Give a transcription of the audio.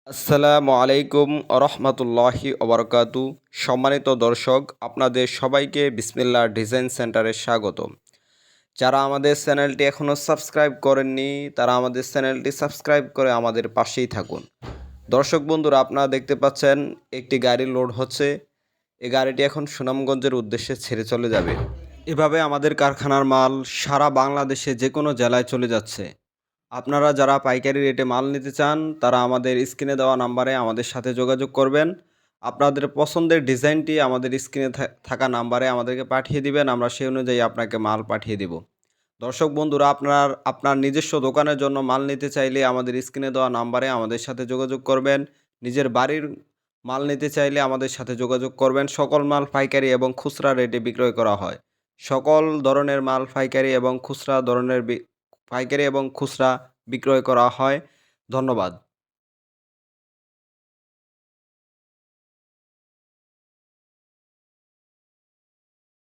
আসসালামু আলাইকুম রহমতুল্লাহি ওবরকাতু। সম্মানিত দর্শক, আপনাদের সবাইকে বিসমিল্লাহ ডিজাইন সেন্টারে স্বাগতম। যারা আমাদের চ্যানেলটি এখনও সাবস্ক্রাইব করেননি তারা আমাদের চ্যানেলটি সাবস্ক্রাইব করে আমাদের পাশেই থাকুন। দর্শক বন্ধুরা, আপনারা দেখতে পাচ্ছেন একটি গাড়ি লোড হচ্ছে। এই গাড়িটি এখন সুনামগঞ্জের উদ্দেশ্যে ছেড়ে চলে যাবে। এভাবে আমাদের কারখানার মাল সারা বাংলাদেশে যে কোনো জেলায় চলে যাচ্ছে। আপনারা যারা পাইকারি রেটে মাল নিতে চান তারা আমাদের স্ক্রিনে দেওয়া নাম্বারে আমাদের সাথে যোগাযোগ করবেন। আপনাদের পছন্দের ডিজাইনটি আমাদের স্ক্রিনে থাকা নাম্বারে আমাদেরকে পাঠিয়ে দিবেন, আমরা সেই অনুযায়ী আপনাকে মাল পাঠিয়ে দেব। দর্শক বন্ধুরা, আপনার নিজস্ব দোকানের জন্য মাল নিতে চাইলে আমাদের স্ক্রিনে দেওয়া নাম্বারে আমাদের সাথে যোগাযোগ করবেন। নিজের বাড়ির মাল নিতে চাইলে আমাদের সাথে যোগাযোগ করবেন। সকল মাল পাইকারি এবং খুচরা রেটে বিক্রয় করা হয়। সকল ধরনের মাল পাইকারি এবং খুচরা বিক্রয় করা হয়। ধন্যবাদ।